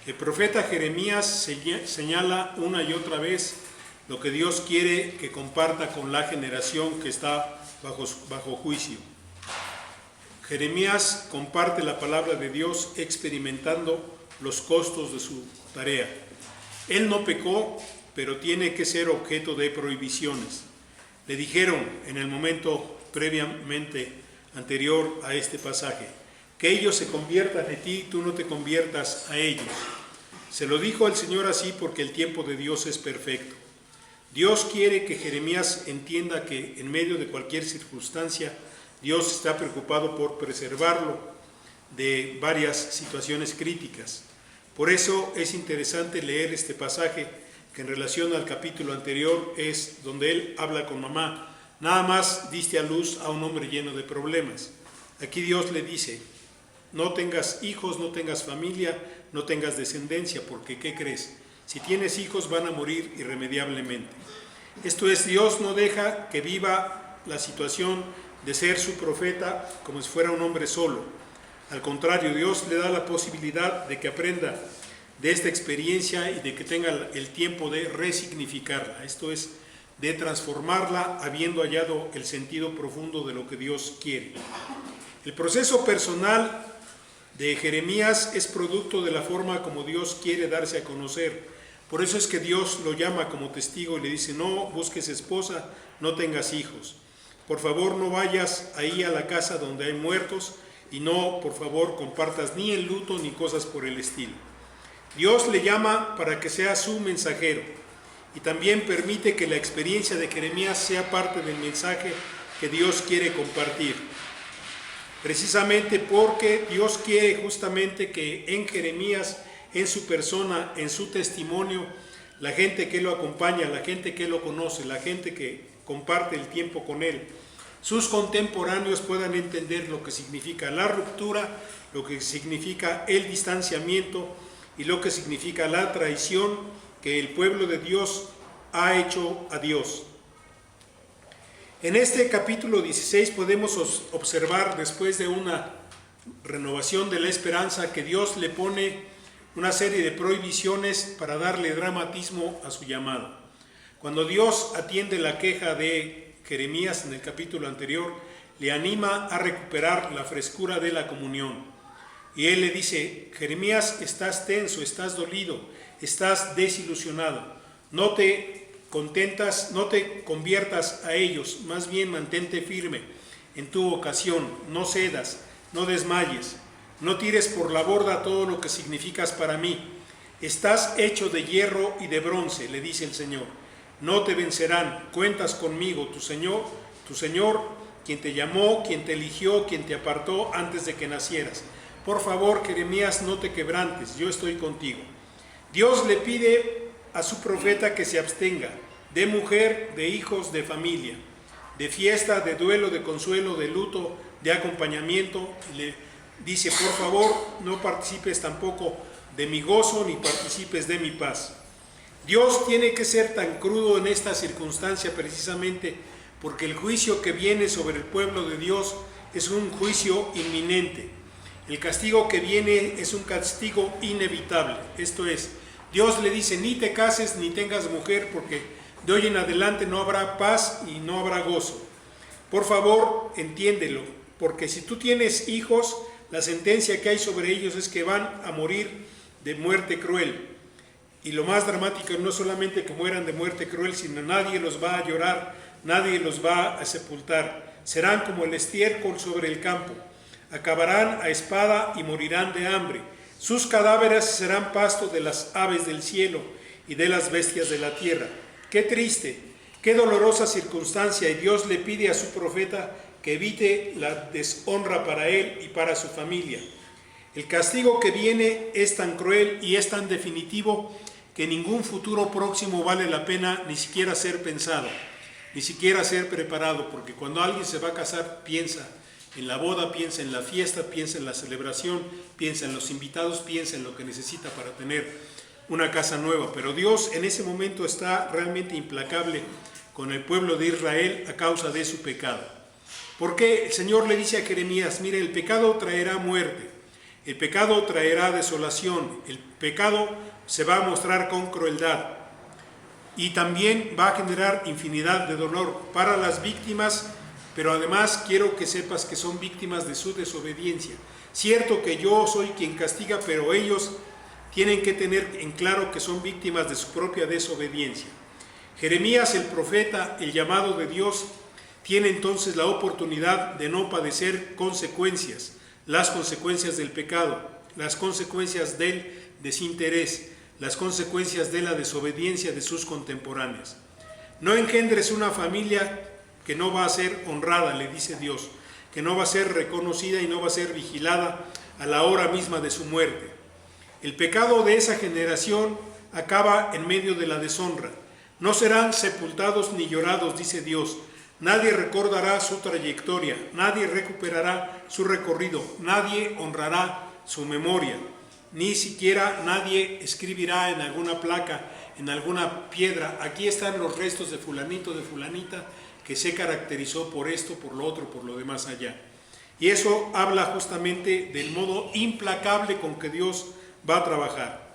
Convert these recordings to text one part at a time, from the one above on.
El profeta Jeremías señala una y otra vez lo que Dios quiere que comparta con la generación que está bajo juicio. Jeremías comparte la palabra de Dios experimentando los costos de su tarea. Él no pecó, pero tiene que ser objeto de prohibiciones. Le dijeron en el momento previamente anterior a este pasaje, que ellos se conviertan en ti, tú no te conviertas a ellos. Se lo dijo el Señor así porque el tiempo de Dios es perfecto. Dios quiere que Jeremías entienda que en medio de cualquier circunstancia, Dios está preocupado por preservarlo de varias situaciones críticas. Por eso es interesante leer este pasaje que en relación al capítulo anterior es donde él habla con mamá. Nada más diste a luz a un hombre lleno de problemas. Aquí Dios le dice, no tengas hijos, no tengas familia, no tengas descendencia, porque ¿qué crees? Si tienes hijos van a morir irremediablemente. Esto es, Dios no deja que viva la situación de ser su profeta como si fuera un hombre solo. Al contrario, Dios le da la posibilidad de que aprenda de esta experiencia y de que tenga el tiempo de resignificarla. Esto es, de transformarla habiendo hallado el sentido profundo de lo que Dios quiere. El proceso personal de Jeremías es producto de la forma como Dios quiere darse a conocer. Por eso es que Dios lo llama como testigo y le dice, no busques esposa, no tengas hijos. Por favor, no vayas ahí a la casa donde hay muertos y no, por favor, compartas ni el luto ni cosas por el estilo. Dios le llama para que sea su mensajero y también permite que la experiencia de Jeremías sea parte del mensaje que Dios quiere compartir. Precisamente porque Dios quiere justamente que en Jeremías, en su persona, en su testimonio, la gente que lo acompaña, la gente que lo conoce, la gente que comparte el tiempo con él, sus contemporáneos puedan entender lo que significa la ruptura, lo que significa el distanciamiento y lo que significa la traición que el pueblo de Dios ha hecho a Dios. En este capítulo 16 podemos observar, después de una renovación de la esperanza, que Dios le pone una serie de prohibiciones para darle dramatismo a su llamado. Cuando Dios atiende la queja de Jeremías en el capítulo anterior, le anima a recuperar la frescura de la comunión. Y él le dice, Jeremías, estás tenso, estás dolido, estás desilusionado, no te conviertas a ellos, más bien mantente firme en tu vocación, no cedas, no desmayes, no tires por la borda todo lo que significas para mí. Estás hecho de hierro y de bronce, le dice el Señor. No te vencerán, cuentas conmigo, tu Señor, quien te llamó, quien te eligió, quien te apartó antes de que nacieras. Por favor, Jeremías, no te quebrantes, yo estoy contigo. Dios le pide a su profeta que se abstenga de mujer, de hijos, de familia, de fiesta, de duelo, de consuelo, de luto, de acompañamiento. Le dice, por favor, no participes tampoco de mi gozo, ni participes de mi paz. Dios tiene que ser tan crudo en esta circunstancia precisamente porque el juicio que viene sobre el pueblo de Dios es un juicio inminente. El castigo que viene es un castigo inevitable. Esto es, Dios le dice, ni te cases ni tengas mujer porque de hoy en adelante no habrá paz y no habrá gozo. Por favor, entiéndelo, porque si tú tienes hijos, la sentencia que hay sobre ellos es que van a morir de muerte cruel. Y lo más dramático no solamente que mueran de muerte cruel, sino nadie los va a llorar, nadie los va a sepultar. Serán como el estiércol sobre el campo. Acabarán a espada y morirán de hambre. Sus cadáveres serán pasto de las aves del cielo y de las bestias de la tierra. Qué triste, qué dolorosa circunstancia, y Dios le pide a su profeta que evite la deshonra para él y para su familia. El castigo que viene es tan cruel y es tan definitivo que ningún futuro próximo vale la pena ni siquiera ser pensado, ni siquiera ser preparado, porque cuando alguien se va a casar piensa en la boda, piensa en la fiesta, piensa en la celebración, piensa en los invitados, piensa en lo que necesita para tener una casa nueva. Pero Dios en ese momento está realmente implacable con el pueblo de Israel a causa de su pecado. Porque el Señor le dice a Jeremías, mire, el pecado traerá muerte. El pecado traerá desolación, el pecado se va a mostrar con crueldad y también va a generar infinidad de dolor para las víctimas, pero además quiero que sepas que son víctimas de su desobediencia. Cierto que yo soy quien castiga, pero ellos tienen que tener en claro que son víctimas de su propia desobediencia. Jeremías, el profeta, el llamado de Dios, tiene entonces la oportunidad de no padecer consecuencias, las consecuencias del pecado, las consecuencias del desinterés, las consecuencias de la desobediencia de sus contemporáneos. No engendres una familia que no va a ser honrada, le dice Dios, que no va a ser reconocida y no va a ser vigilada a la hora misma de su muerte. El pecado de esa generación acaba en medio de la deshonra. No serán sepultados ni llorados, dice Dios. Nadie recordará su trayectoria, nadie recuperará su recorrido, nadie honrará su memoria, ni siquiera nadie escribirá en alguna placa, en alguna piedra, aquí están los restos de fulanito, de fulanita, que se caracterizó por esto, por lo otro, por lo demás allá. Y eso habla justamente del modo implacable con que Dios va a trabajar.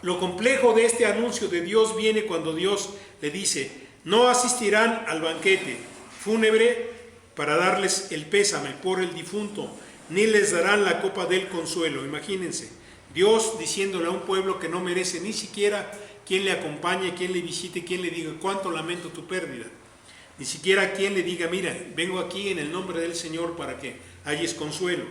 Lo complejo de este anuncio de Dios viene cuando Dios le dice: no asistirán al banquete fúnebre para darles el pésame por el difunto, ni les darán la copa del consuelo. Imagínense, Dios diciéndole a un pueblo que no merece ni siquiera quien le acompañe, quien le visite, quien le diga cuánto lamento tu pérdida. Ni siquiera quien le diga: mira, vengo aquí en el nombre del Señor para que halles consuelo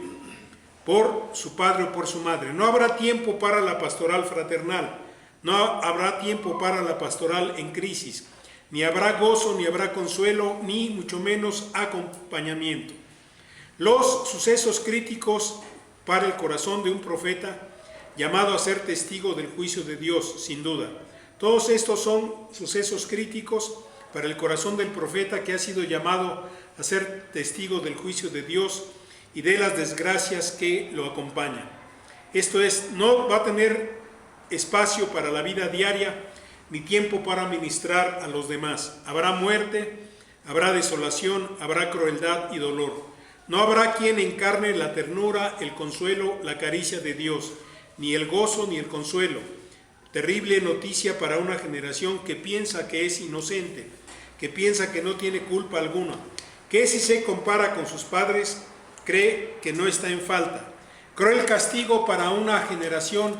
por su padre o por su madre. No habrá tiempo para la pastoral fraternal, no habrá tiempo para la pastoral en crisis, ni habrá gozo, ni habrá consuelo, ni mucho menos acompañamiento. Los sucesos críticos para el corazón de un profeta llamado a ser testigo del juicio de Dios, sin duda. Todos estos son sucesos críticos para el corazón del profeta que ha sido llamado a ser testigo del juicio de Dios y de las desgracias que lo acompañan. Esto es, no va a tener espacio para la vida diaria ni tiempo para ministrar a los demás. Habrá muerte, habrá desolación, habrá crueldad y dolor. No habrá quien encarne la ternura, el consuelo, la caricia de Dios, ni el gozo ni el consuelo. Terrible noticia para una generación que piensa que es inocente, que piensa que no tiene culpa alguna, que si se compara con sus padres, cree que no está en falta. Cruel castigo para una generación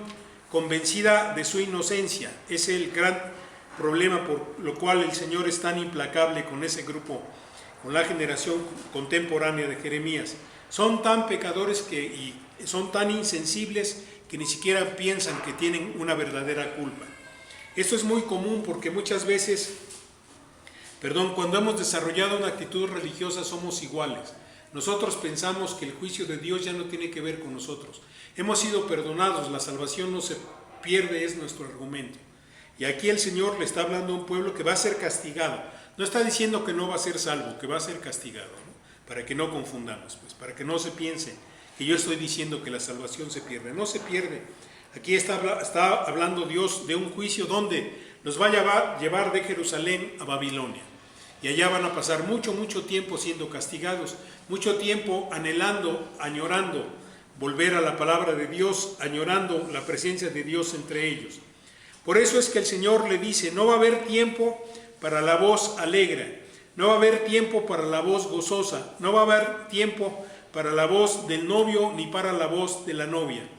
convencida de su inocencia. Es el gran problema por lo cual el Señor es tan implacable con ese grupo, con la generación contemporánea de Jeremías. Son tan pecadores y son tan insensibles que ni siquiera piensan que tienen una verdadera culpa. Esto es muy común porque muchas veces, cuando hemos desarrollado una actitud religiosa somos iguales. Nosotros pensamos que el juicio de Dios ya no tiene que ver con nosotros. Hemos sido perdonados, la salvación no se pierde, es nuestro argumento. Y aquí el Señor le está hablando a un pueblo que va a ser castigado. No está diciendo que no va a ser salvo, que va a ser castigado, ¿no? Para que no confundamos, pues, para que no se piense que yo estoy diciendo que la salvación se pierde. No se pierde. Aquí está hablando Dios de un juicio donde los va a llevar de Jerusalén a Babilonia. Y allá van a pasar mucho tiempo siendo castigados, mucho tiempo anhelando, añorando volver a la palabra de Dios, añorando la presencia de Dios entre ellos. Por eso es que el Señor le dice: no va a haber tiempo para la voz alegre, no va a haber tiempo para la voz gozosa, no va a haber tiempo para la voz del novio ni para la voz de la novia.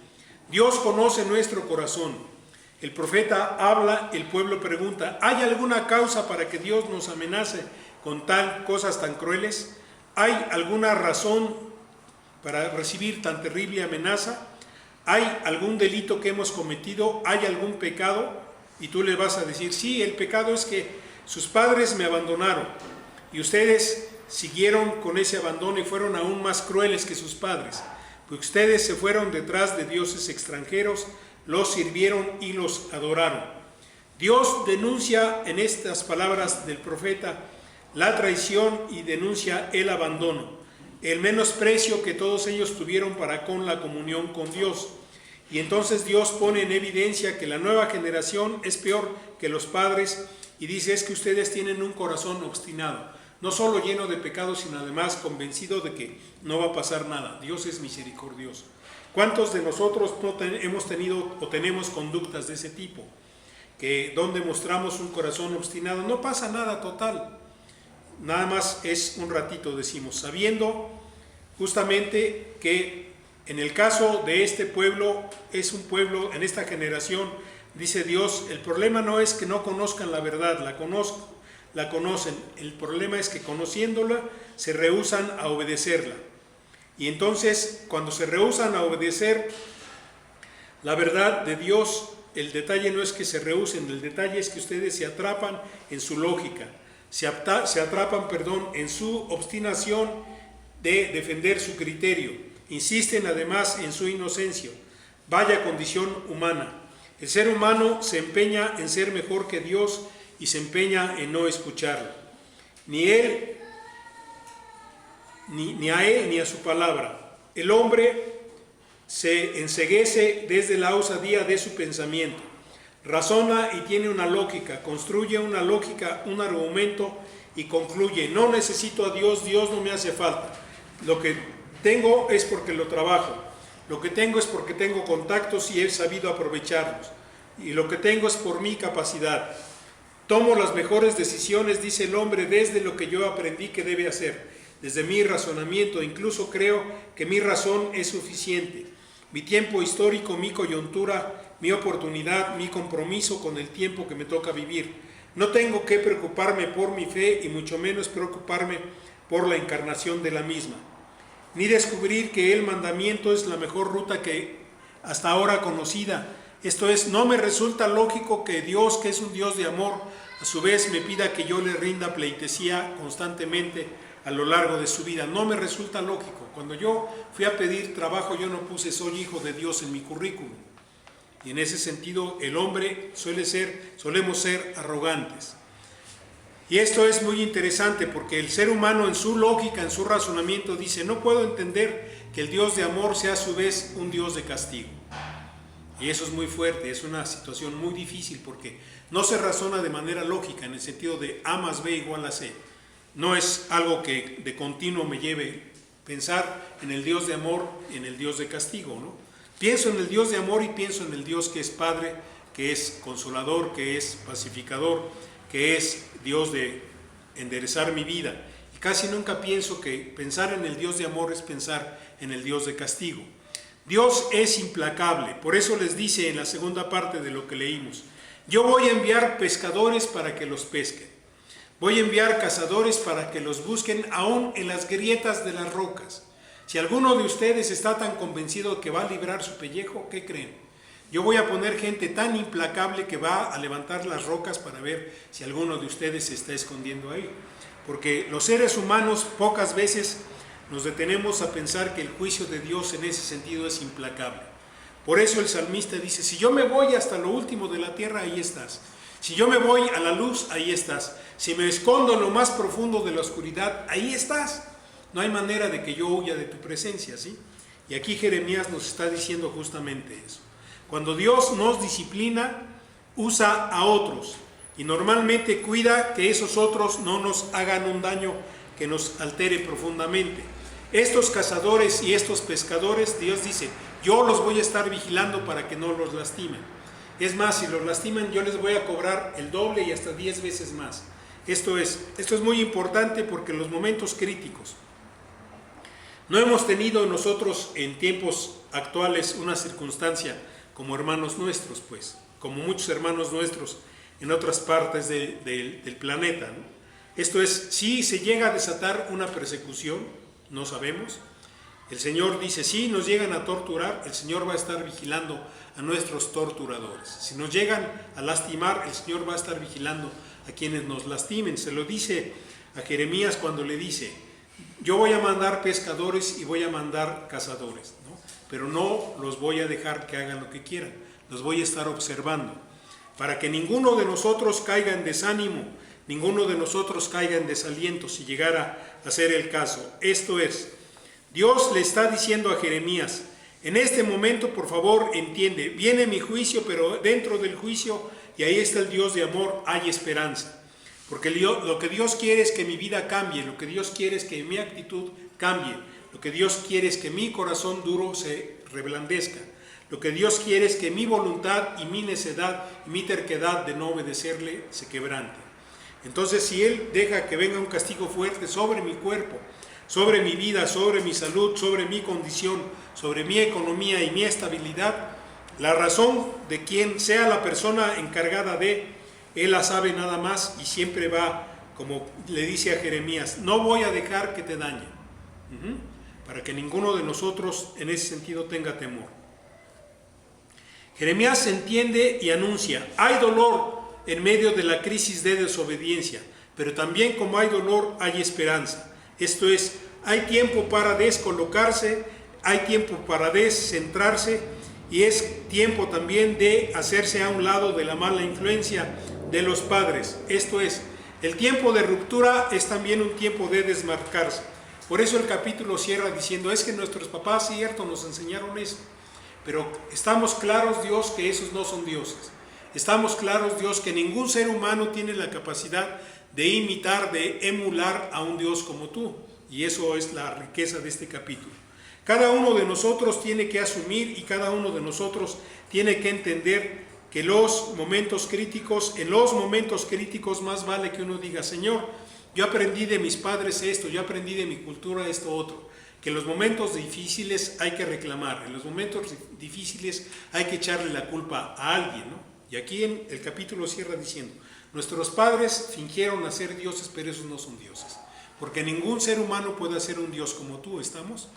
Dios conoce nuestro corazón. El profeta habla, el pueblo pregunta: ¿hay alguna causa para que Dios nos amenace con cosas tan crueles? ¿Hay alguna razón para recibir tan terrible amenaza? ¿Hay algún delito que hemos cometido? ¿Hay algún pecado? Y tú le vas a decir: sí, el pecado es que sus padres me abandonaron y ustedes siguieron con ese abandono y fueron aún más crueles que sus padres, pues ustedes se fueron detrás de dioses extranjeros, los sirvieron y los adoraron. Dios denuncia en estas palabras del profeta la traición y denuncia el abandono, el menosprecio que todos ellos tuvieron para con la comunión con Dios. Y entonces Dios pone en evidencia que la nueva generación es peor que los padres y dice: es que ustedes tienen un corazón obstinado, no solo lleno de pecados, sino además convencido de que no va a pasar nada. Dios es misericordioso. ¿Cuántos de nosotros no hemos tenido o tenemos conductas de ese tipo? Que donde mostramos un corazón obstinado, no pasa nada, total. Nada más es un ratito, decimos, sabiendo justamente que en el caso de este pueblo, es un pueblo, en esta generación, dice Dios, el problema no es que no conozcan la verdad, la conocen, el problema es que conociéndola, se rehúsan a obedecerla. Y entonces, cuando se rehúsan a obedecer la verdad de Dios, el detalle no es que se rehúsen, el detalle es que ustedes se atrapan en su lógica, se atrapan en su obstinación de defender su criterio, insisten además en su inocencia. Vaya condición humana. El ser humano se empeña en ser mejor que Dios y se empeña en no escucharlo. Ni a él ni a su palabra. El hombre se enceguece desde la osadía de su pensamiento. Razona y tiene una lógica, construye una lógica, un argumento y concluye: no necesito a Dios, Dios no me hace falta. Lo que tengo es porque lo trabajo. Lo que tengo es porque tengo contactos y he sabido aprovecharlos. Y lo que tengo es por mi capacidad. Tomo las mejores decisiones, dice el hombre, desde lo que yo aprendí que debe hacer, desde mi razonamiento. Incluso creo que mi razón es suficiente. Mi tiempo histórico, mi coyuntura, mi oportunidad, mi compromiso con el tiempo que me toca vivir. No tengo que preocuparme por mi fe y mucho menos preocuparme por la encarnación de la misma, ni descubrir que el mandamiento es la mejor ruta que hasta ahora conocida. Esto es, no me resulta lógico que Dios, que es un Dios de amor, a su vez me pida que yo le rinda pleitesía constantemente a lo largo de su vida. No me resulta lógico. Cuando yo fui a pedir trabajo, yo no puse soy hijo de Dios en mi currículum. Y en ese sentido, el hombre solemos ser arrogantes. Y esto es muy interesante porque el ser humano en su lógica, en su razonamiento, dice: no puedo entender que el Dios de amor sea a su vez un Dios de castigo. Y eso es muy fuerte, es una situación muy difícil porque no se razona de manera lógica en el sentido de A más B igual a C. No es algo que de continuo me lleve a pensar en el Dios de amor y en el Dios de castigo, ¿no? Pienso en el Dios de amor y pienso en el Dios que es Padre, que es consolador, que es pacificador, que es Dios de enderezar mi vida. Y casi nunca pienso que pensar en el Dios de amor es pensar en el Dios de castigo. Dios es implacable, por eso les dice en la segunda parte de lo que leímos: yo voy a enviar pescadores para que los pesquen. Voy a enviar cazadores para que los busquen aún en las grietas de las rocas. Si alguno de ustedes está tan convencido que va a librar su pellejo, ¿qué creen? Yo voy a poner gente tan implacable que va a levantar las rocas para ver si alguno de ustedes se está escondiendo ahí. Porque los seres humanos pocas veces nos detenemos a pensar que el juicio de Dios en ese sentido es implacable. Por eso el salmista dice: si yo me voy hasta lo último de la tierra, ahí estás. Si yo me voy a la luz, ahí estás. Si me escondo en lo más profundo de la oscuridad, ahí estás. No hay manera de que yo huya de tu presencia, ¿sí? Y aquí Jeremías nos está diciendo justamente eso. Cuando Dios nos disciplina, usa a otros y normalmente cuida que esos otros no nos hagan un daño que nos altere profundamente. Estos cazadores y estos pescadores, Dios dice: yo los voy a estar vigilando para que no los lastimen. Es más, si los lastiman, yo les voy a cobrar el doble y hasta 10 veces más. Esto es muy importante porque en los momentos críticos no hemos tenido nosotros en tiempos actuales una circunstancia como hermanos nuestros, pues, como muchos hermanos nuestros en otras partes del planeta, ¿no? Esto es, si se llega a desatar una persecución, no sabemos. El Señor dice: si nos llegan a torturar, el Señor va a estar vigilando a nuestros torturadores. Si nos llegan a lastimar, el Señor va a estar vigilando a quienes nos lastimen. Se lo dice a Jeremías cuando le dice: yo voy a mandar pescadores y voy a mandar cazadores, ¿no? Pero no los voy a dejar que hagan lo que quieran, los voy a estar observando, para que ninguno de nosotros caiga en desánimo, ninguno de nosotros caiga en desaliento si llegara a ser el caso. Esto es, Dios le está diciendo a Jeremías: en este momento, por favor, entiende, viene mi juicio, pero dentro del juicio, y ahí está el Dios de amor, hay esperanza. Porque lo que Dios quiere es que mi vida cambie, lo que Dios quiere es que mi actitud cambie, lo que Dios quiere es que mi corazón duro se reblandezca. Lo que Dios quiere es que mi voluntad y mi necedad y mi terquedad de no obedecerle se quebrante. Entonces, si Él deja que venga un castigo fuerte sobre mi cuerpo, sobre mi vida, sobre mi salud, sobre mi condición, sobre mi economía y mi estabilidad, la razón de quien sea la persona encargada de, Él la sabe nada más y siempre va, como le dice a Jeremías, no voy a dejar que te dañen, para que ninguno de nosotros en ese sentido tenga temor. Jeremías entiende y anuncia, hay dolor en medio de la crisis de desobediencia, pero también como hay dolor, hay esperanza. Esto es, hay tiempo para descolocarse, hay tiempo para descentrarse y es tiempo también de hacerse a un lado de la mala influencia de los padres. Esto es, el tiempo de ruptura es también un tiempo de desmarcarse. Por eso el capítulo cierra diciendo, es que nuestros papás, cierto, nos enseñaron eso, pero estamos claros, Dios, que esos no son dioses. Estamos claros, Dios, que ningún ser humano tiene la capacidad de imitar, de emular a un Dios como tú. Y eso es la riqueza de este capítulo. Cada uno de nosotros tiene que asumir y cada uno de nosotros tiene que entender que en los momentos críticos más vale que uno diga, Señor, yo aprendí de mis padres esto, yo aprendí de mi cultura esto otro. Que en los momentos difíciles hay que reclamar, en los momentos difíciles hay que echarle la culpa a alguien, ¿no? Y aquí en el capítulo cierra diciendo, nuestros padres fingieron ser dioses, pero esos no son dioses. Porque ningún ser humano puede ser un Dios como tú, ¿estamos?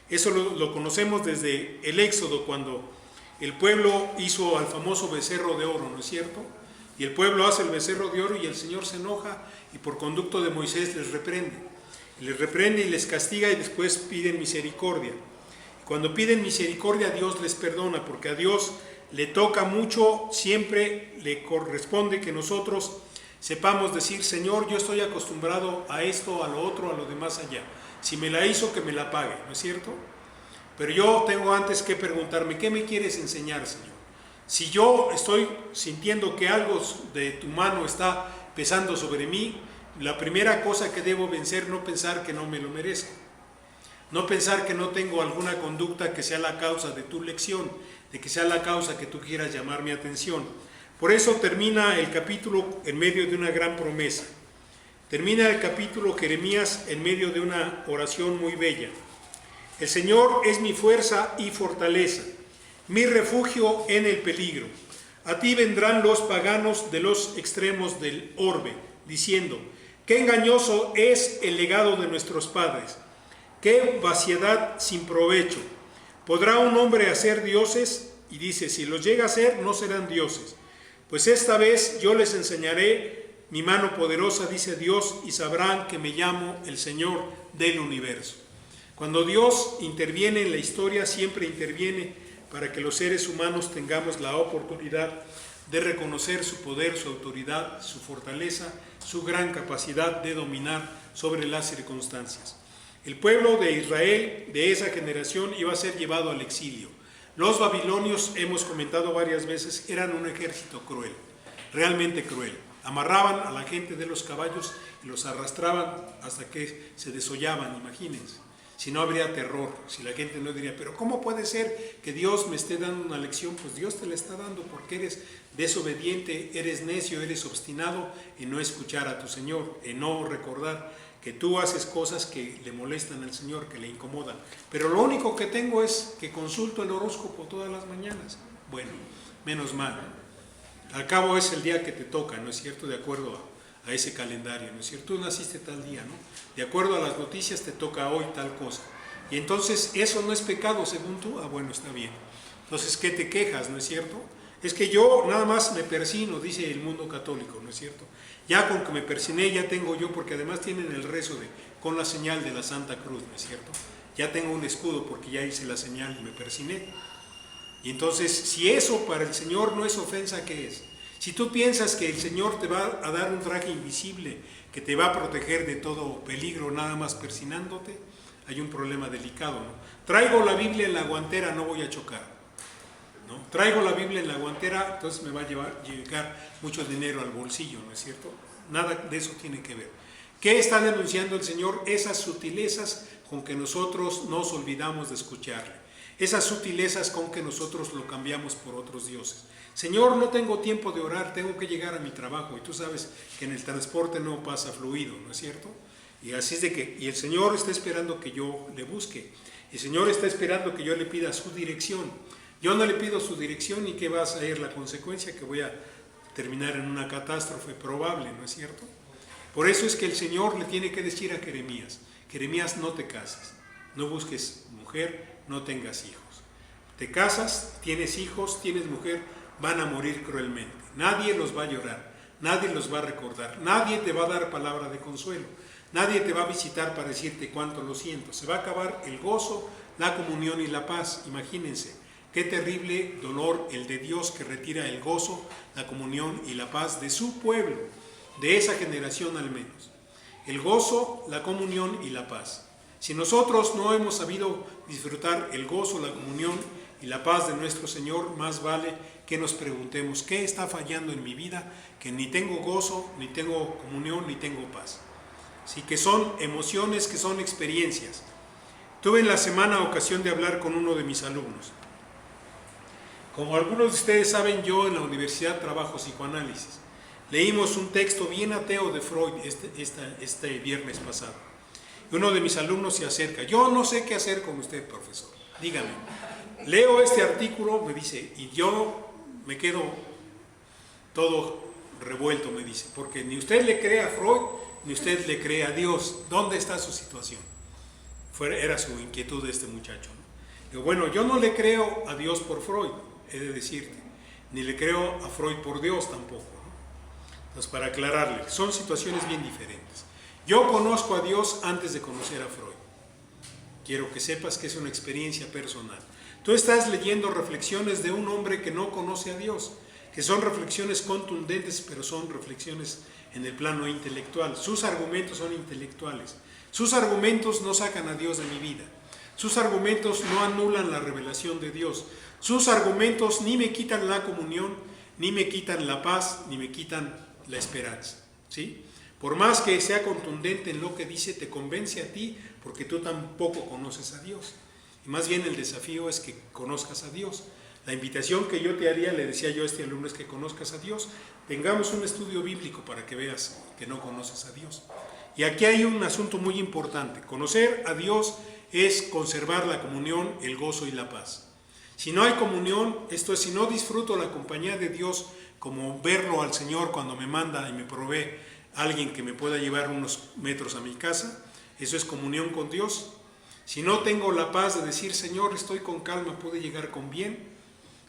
Eso lo conocemos desde el Éxodo, cuando el pueblo hizo al famoso becerro de oro, ¿no es cierto? Y el pueblo hace el becerro de oro y el Señor se enoja y por conducto de Moisés les reprende. Les reprende y les castiga y después piden misericordia. Cuando piden misericordia, Dios les perdona, porque a Dios le toca mucho, siempre le corresponde que nosotros sepamos decir, Señor, yo estoy acostumbrado a esto, a lo otro, a lo de más allá. Si me la hizo, que me la pague, ¿no es cierto? Pero yo tengo antes que preguntarme, ¿qué me quieres enseñar, Señor? Si yo estoy sintiendo que algo de tu mano está pesando sobre mí, la primera cosa que debo vencer, no pensar que no me lo merezco. No pensar que no tengo alguna conducta que sea la causa de tu lección, de que sea la causa que tú quieras llamar mi atención. Por eso termina el capítulo en medio de una gran promesa. Termina el capítulo Jeremías en medio de una oración muy bella. El Señor es mi fuerza y fortaleza, mi refugio en el peligro. A ti vendrán los paganos de los extremos del orbe, diciendo, qué engañoso es el legado de nuestros padres, qué vaciedad sin provecho. ¿Podrá un hombre hacer dioses? Y dice, si los llega a hacer, no serán dioses. Pues esta vez yo les enseñaré mi mano poderosa, dice Dios, y sabrán que me llamo el Señor del universo. Cuando Dios interviene en la historia, siempre interviene para que los seres humanos tengamos la oportunidad de reconocer su poder, su autoridad, su fortaleza, su gran capacidad de dominar sobre las circunstancias. El pueblo de Israel de esa generación iba a ser llevado al exilio. Los babilonios, hemos comentado varias veces, eran un ejército cruel, realmente cruel. Amarraban a la gente de los caballos y los arrastraban hasta que se desollaban, imagínense. Si no habría terror, si la gente no diría, pero ¿cómo puede ser que Dios me esté dando una lección? Pues Dios te la está dando porque eres desobediente, eres necio, eres obstinado en no escuchar a tu Señor, en no recordar que tú haces cosas que le molestan al Señor, que le incomodan. Pero lo único que tengo es que consulto el horóscopo todas las mañanas. Bueno, menos mal. Al cabo es el día que te toca, ¿no es cierto? De acuerdo a ese calendario, ¿no es cierto? Tú naciste tal día, ¿no? De acuerdo a las noticias te toca hoy tal cosa. Y entonces, ¿eso no es pecado según tú? Ah, bueno, está bien. Entonces, ¿qué te quejas, no es cierto? Es que yo nada más me persino, dice el mundo católico, ¿no es cierto? Ya con que me persiné, ya tengo yo, porque además tienen el rezo con la señal de la Santa Cruz, ¿no es cierto? Ya tengo un escudo porque ya hice la señal y me persiné. Y entonces, si eso para el Señor no es ofensa, ¿qué es? Si tú piensas que el Señor te va a dar un traje invisible que te va a proteger de todo peligro nada más persinándote, hay un problema delicado, ¿no? Traigo la Biblia en la guantera, no voy a chocar, ¿no? Traigo la Biblia en la guantera, entonces me va a llegar mucho dinero al bolsillo, ¿no es cierto? Nada de eso tiene que ver. ¿Qué está denunciando el Señor? Esas sutilezas con que nosotros nos olvidamos de escucharle. esas sutilezas con que nosotros lo cambiamos por otros dioses. Señor, no tengo tiempo de orar, tengo que llegar a mi trabajo, y tú sabes que en el transporte no pasa fluido, ¿no es cierto? Y así es de que, y el Señor está esperando que yo le busque, el Señor está esperando que yo le pida su dirección. Yo no le pido su dirección y que va a ser la consecuencia, que voy a terminar en una catástrofe probable, ¿no es cierto? Por eso es que el Señor le tiene que decir a Jeremías: Jeremías, no te cases, no busques mujer, no tengas hijos. Te casas, tienes hijos, tienes mujer, van a morir cruelmente. Nadie los va a llorar, nadie los va a recordar, nadie te va a dar palabra de consuelo, nadie te va a visitar para decirte cuánto lo siento. Se va a acabar el gozo, la comunión y la paz. Imagínense, qué terrible dolor el de Dios, que retira el gozo, la comunión y la paz de su pueblo, de esa generación al menos. El gozo, la comunión y la paz. Si nosotros no hemos sabido disfrutar el gozo, la comunión y la paz de nuestro Señor, más vale que nos preguntemos: ¿qué está fallando en mi vida? Que ni tengo gozo, ni tengo comunión, ni tengo paz. Sí, que son emociones, que son experiencias. Tuve en la semana ocasión de hablar con uno de mis alumnos. Como algunos de ustedes saben, yo en la universidad trabajo psicoanálisis. Leímos un texto bien ateo de Freud este viernes pasado. Uno de mis alumnos se acerca: yo no sé qué hacer con usted, profesor, dígame. Leo este artículo, me dice, y yo me quedo todo revuelto, me dice, porque ni usted le cree a Freud, ni usted le cree a Dios. ¿Dónde está su situación? Era su inquietud de este muchacho, ¿no? Digo, bueno, yo no le creo a Dios por Freud, he de decirte, ni le creo a Freud por Dios tampoco, ¿no? Entonces, para aclararle, son situaciones bien diferentes. Yo conozco a Dios antes de conocer a Freud. Quiero que sepas que es una experiencia personal. Tú estás leyendo reflexiones de un hombre que no conoce a Dios, que son reflexiones contundentes, pero son reflexiones en el plano intelectual. Sus argumentos son intelectuales. Sus argumentos no sacan a Dios de mi vida. Sus argumentos no anulan la revelación de Dios. Sus argumentos ni me quitan la comunión, ni me quitan la paz, ni me quitan la esperanza, ¿sí? Por más que sea contundente en lo que dice, te convence a ti, porque tú tampoco conoces a Dios. Y más bien el desafío es que conozcas a Dios. La invitación que yo te haría, le decía yo a este alumno, es que conozcas a Dios. Tengamos un estudio bíblico para que veas que no conoces a Dios. Y aquí hay un asunto muy importante. Conocer a Dios es conservar la comunión, el gozo y la paz. Si no hay comunión, esto es, si no disfruto la compañía de Dios, como verlo al Señor cuando me manda y me provee alguien que me pueda llevar unos metros a mi casa, eso es comunión con Dios. Si no tengo la paz de decir: Señor, estoy con calma, pude llegar con bien,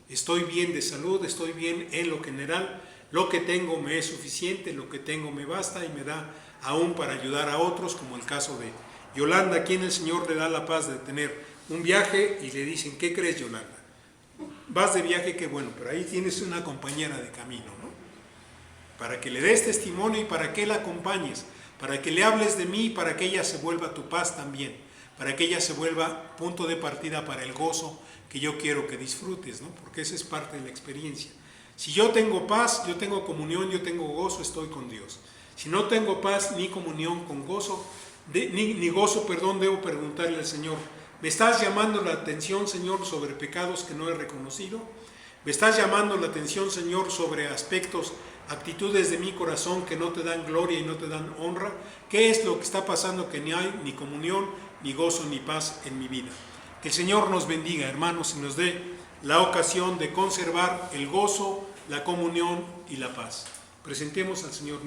estoy bien de salud, estoy bien en lo general, lo que tengo me es suficiente, lo que tengo me basta y me da aún para ayudar a otros, como el caso de Yolanda, a quien el Señor le da la paz de tener un viaje y le dicen: ¿qué crees, Yolanda? Vas de viaje, qué bueno, pero ahí tienes una compañera de camino, ¿no? Para que le des testimonio y para que la acompañes, para que le hables de mí, para que ella se vuelva tu paz también, para que ella se vuelva punto de partida para el gozo que yo quiero que disfrutes, ¿no? Porque esa es parte de la experiencia. Si yo tengo paz, yo tengo comunión, yo tengo gozo, estoy con Dios. Si no tengo paz ni comunión con gozo, ni gozo, debo preguntarle al Señor: ¿me estás llamando la atención, Señor, sobre pecados que no he reconocido? ¿Me estás llamando la atención, Señor, sobre aspectos, actitudes de mi corazón que no te dan gloria y no te dan honra? ¿Qué es lo que está pasando que ni hay ni comunión, ni gozo, ni paz en mi vida? Que el Señor nos bendiga, hermanos, y nos dé la ocasión de conservar el gozo, la comunión y la paz. Presentemos al Señor.